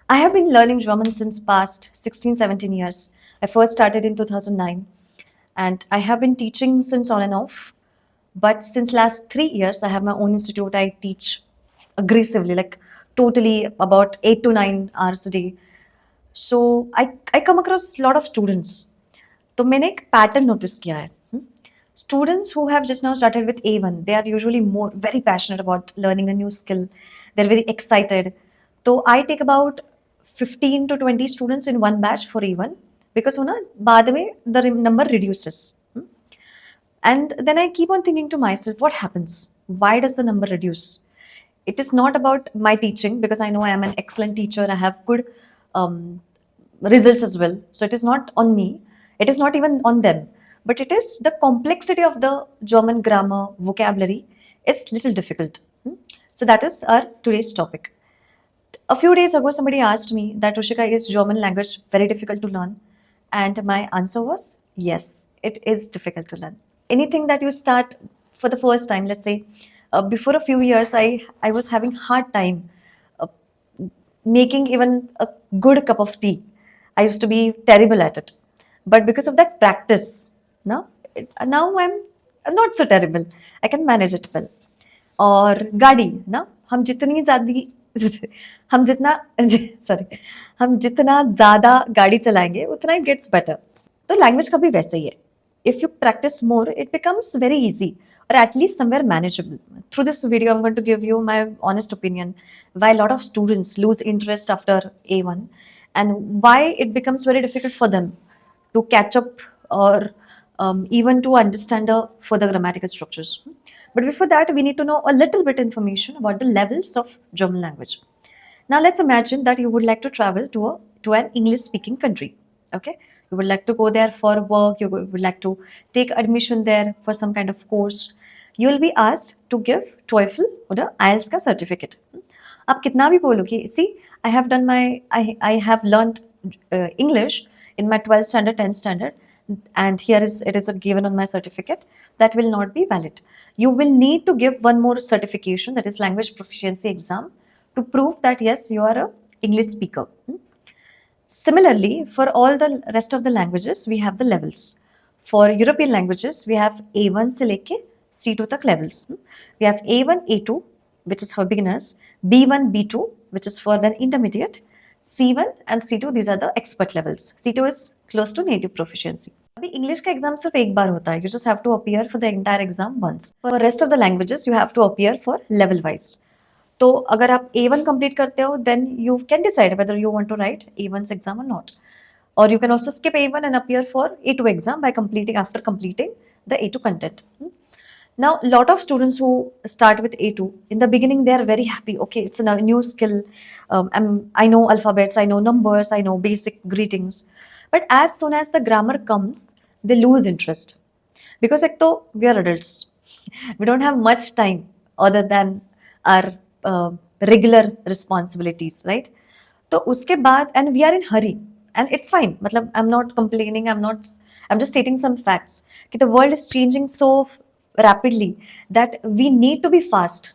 I have been learning German since past 16, 17 years. I first started in 2009 and I have been teaching since on and off. But since last 3 years, I have my own institute. I teach aggressively, like totally about 8 to 9 hours a day. So I come across a lot of students. तो मैंने एक pattern notice किया है. Students who have just now started with A1, they are usually more very passionate about learning a new skill. They're very excited. So I take about 15 to 20 students in one batch for A1 because ना बाद में the number reduces. And then I keep on thinking to myself, what happens? Why does the number reduce? It is not about my teaching because I know I am an excellent teacher. I have good um, results as well. So it is not on me. It is not even on them. But it is the complexity of the German grammar vocabulary is little difficult. So that is our today's topic. A few days ago, somebody asked me that Rushika, is German language very difficult to learn? And my answer was yes, it is difficult to learn. Anything that you start for the first time, let's say, before a few years, I was having hard time uh, making even a good cup of tea. I used to be terrible at it. But because of that practice, now I'm not so terrible. I can manage it well. और गाड़ी ना हम जितनी ज़्यादा हम जितना sorry हम जितना ज़्यादा गाड़ी चलाएंगे उतना इट गेट्स बेटर. तो लैंग्वेज का भी वैसे ही है. If you practice more it becomes very easy or at least somewhere manageable. Through this video, I'm going to give you my honest opinion why a lot of students lose interest after A1 and why it becomes very difficult for them to catch up or even to understand the further grammatical structures. But before that, we need to know a little bit information about the levels of German language. Now, let's imagine that you would like to travel to an English-speaking country. Okay, you would like to go there for work. You would like to take admission there for some kind of course. You will be asked to give TOEFL or the IELTS का certificate. आप कितना भी बोलो कि see, I have learned English in my 12th standard, 10th standard, and here it is given on my certificate. That will not be valid. You will need to give one more certification, that is language proficiency exam, to prove that yes, you are a English speaker. Similarly, for all the rest of the languages, we have the levels. For European languages, we have A1 से लेके C2 तक levels. We have A1, A2, which is for beginners, B1, B2, which is for the intermediate, C1 and C2, these are the expert levels. C2 is close to native proficiency. अभी English का exam सिर्फ एक बार होता है. You just have to appear for the entire exam once. For rest of the languages, you have to appear for level wise. तो अगर आप A1 complete करते हो then you can decide whether you want to write A1's exam or not. Or you can also skip A1 and appear for A2 exam by completing the A2 content. Now, a lot of students who start with A2, in the beginning, they are very happy. Okay, it's a new skill. I know alphabets, I know numbers, I know basic greetings. But as soon as the grammar comes, they lose interest. Because we are adults. We don't have much time other than our regular responsibilities, right? तो उसके बाद and we are in hurry and it's fine. मतलब I'm not complaining. I'm just stating some facts. कि the world is changing so rapidly that we need to be fast.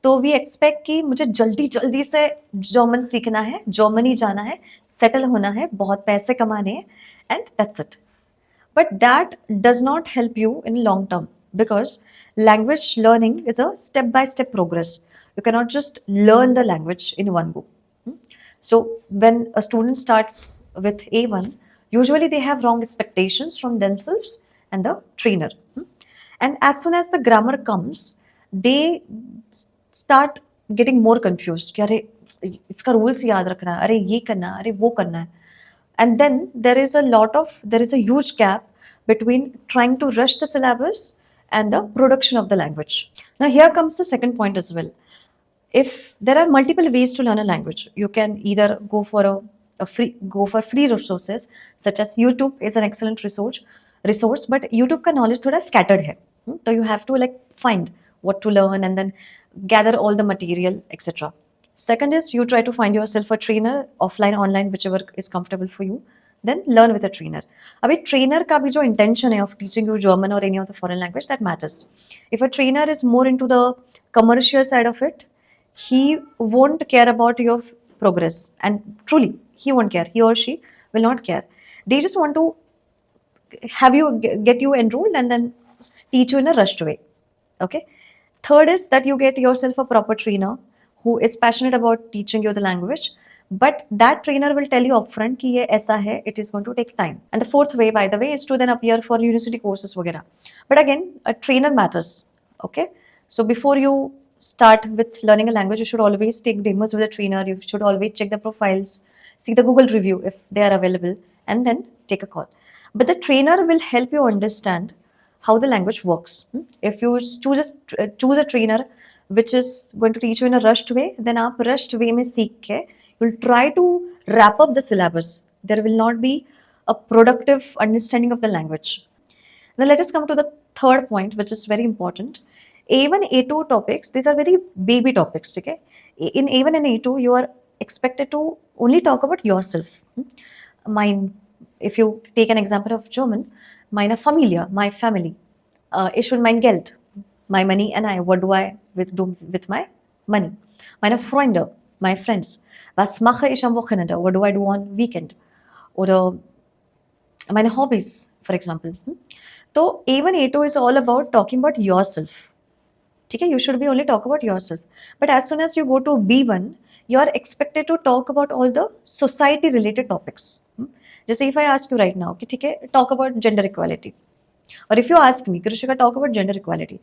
तो we expect कि मुझे जल्दी जल्दी से जर्मन सीखना है, जर्मनी जाना है, सेटल होना है, बहुत पैसे कमाने हैं, and that's it. But that does not help you in long term because language learning is a step by step progress. You cannot just learn the language in one go. So when a student starts with A1, usually they have wrong expectations from themselves and the trainer. And as soon as the grammar comes, they start getting more confused कि अरे इसका rules याद रखना है, अरे ये करना है, अरे वो करना है. And then there is a huge gap between trying to rush the syllabus and the production of the language. Now here comes the second point as well. If there are multiple ways to learn a language, you can either go for free resources such as YouTube is an excellent resource, but YouTube का knowledge थोड़ा scattered है. So you have to like find what to learn and then gather all the material, etc. Second is you try to find yourself a trainer, offline, online, whichever is comfortable for you. Then learn with a trainer. अभी trainer का भी जो intention है of teaching you German or any other foreign language, that matters. If a trainer is more into the commercial side of it, he won't care about your progress, and truly he won't care, he or she will not care. They just want to have you get you enrolled and then teach you in a rushed way. Okay. Third is that you get yourself a proper trainer who is passionate about teaching you the language, but that trainer will tell you upfront कि ये ऐसा है, it is going to take time. And the fourth way, by the way, is to then appear for university courses वगैरह. But again, a trainer matters. Okay. So before you start with learning a language, you should always take demos with a trainer. You should always check the profiles, see the Google review if they are available, and then take a call. But the trainer will help you understand how the language works. If you choose a trainer which is going to teach you in a rushed way, then आप rushed way में सीख के you'll try to wrap up the syllabus. There will not be a productive understanding of the language. Now let us come to the third point, which is very important. A1, A2 topics, these are very baby topics. Okay? In A1 and A2, you are expected to only talk about yourself. Mine, if you take an example of German, meine Familie, my family. Ich und mein Geld, my money and I. What do I do with my money? Meine Freunde, my friends. Was mache ich am Wochenende? What do I do on weekend? Oder meine hobbies, for example. So A1, A2 is all about talking about yourself. Okay, you should be only talk about yourself. But as soon as you go to B1, you are expected to talk about all the society related topics. Just if I ask you right now, okay, talk about gender equality. Or if you ask me, Krishika, talk about gender equality,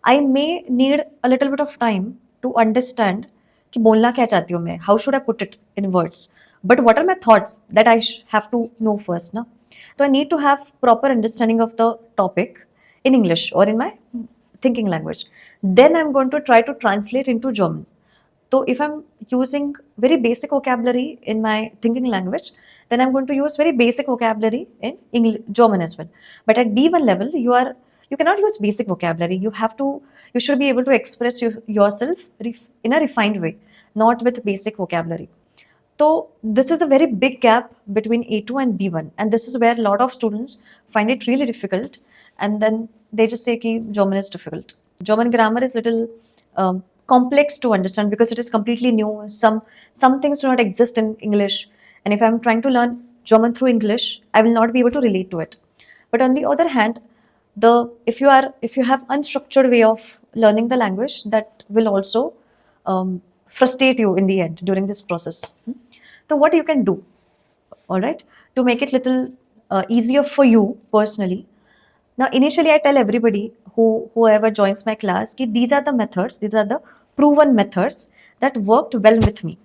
I may need a little bit of time to understand कि बोलना क्या चाहती हूँ मैं, how should I put it in words. But what are my thoughts that I have to know first. Na? So I need to have proper understanding of the topic in English or in my thinking language. Then I'm going to try to translate into German. So if I'm using very basic vocabulary in my thinking language, then I'm going to use very basic vocabulary in English, German as well. But at B1 level, you cannot use basic vocabulary. You should be able to express yourself in a refined way, not with basic vocabulary. So this is a very big gap between A2 and B1, and this is where a lot of students find it really difficult, and then they just say कि German is difficult. German grammar is little complex to understand because it is completely new. Some things do not exist in English, and if I'm trying to learn German through English, I will not be able to relate to it. But on the other hand, if you have unstructured way of learning the language, that will also frustrate you in the end during this process. So what you can do, all right, to make it little easier for you personally. Now, initially, I tell everybody whoever joins my class that these are the methods, these are the proven methods that worked well with me.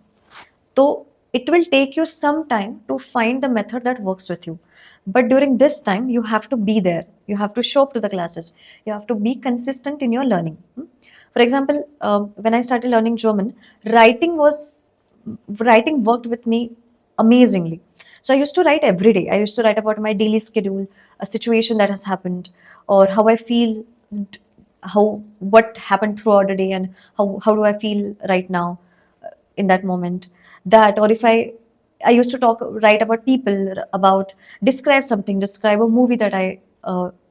So it will take you some time to find the method that works with you. But during this time, you have to be there. You have to show up to the classes. You have to be consistent in your learning. For example, when I started learning German, writing worked with me amazingly. So I used to write every day. I used to write about my daily schedule, a situation that has happened, or how I feel, what happened throughout the day, and how do I feel right now in that moment. That, or if I used to write about people, describe a movie that I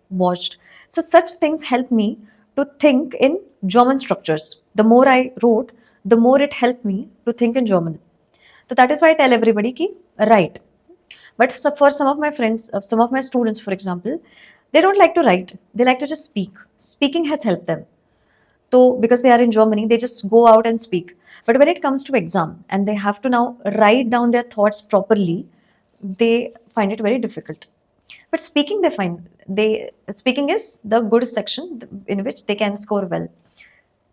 watched. So such things help me to think in German structures. The more I wrote, the more it helped me to think in German. So that is why I tell everybody ki write. But for some of my friends, some of my students, for example, they don't like to write. They like to just speak. Speaking has helped them. So because they are in Germany, they just go out and speak. But when it comes to exam and they have to now write down their thoughts properly, they find it very difficult. But speaking, speaking is the good section in which they can score well.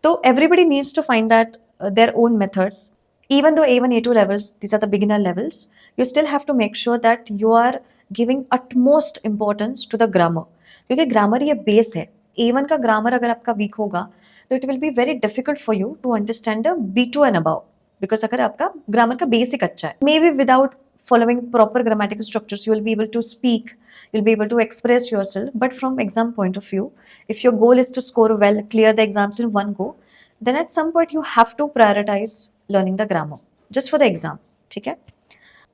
So everybody needs to find that their own methods. Even though A1, A2 levels, these are the beginner levels, you still have to make sure that you are giving utmost importance to the grammar. क्योंकि grammar ये base है. A1 का grammar अगर आपका weak होगा, तो it will be very difficult for you to understand the B2 and above. Because अगर आपका grammar का basic अच्छा है. Maybe without following proper grammatical structures, you will be able to speak, you'll be able to express yourself. But from exam point of view, if your goal is to score well, clear the exams in one go, then at some point you have to prioritize learning the grammar just for the exam. ठीक है?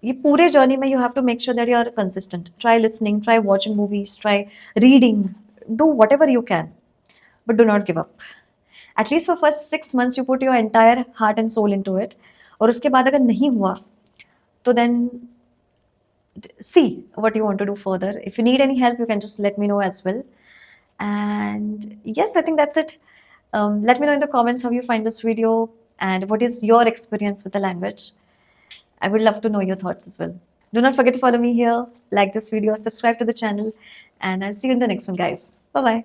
ये पूरे journey में you have to make sure that you are consistent. Try listening, try watching movies, try reading, do whatever you can, but do not give up. At least for first 6 months, you put your entire heart and soul into it. और उसके बाद अगर नहीं हुआ तो then see what you want to do further. If you need any help, you can just let me know as well. And yes, I think that's it. Let me know in the comments how you find this video and what is your experience with the language. I would love to know your thoughts as well. Do not forget to follow me here, like this video, subscribe to the channel, and I'll see you in the next one, guys. Bye bye.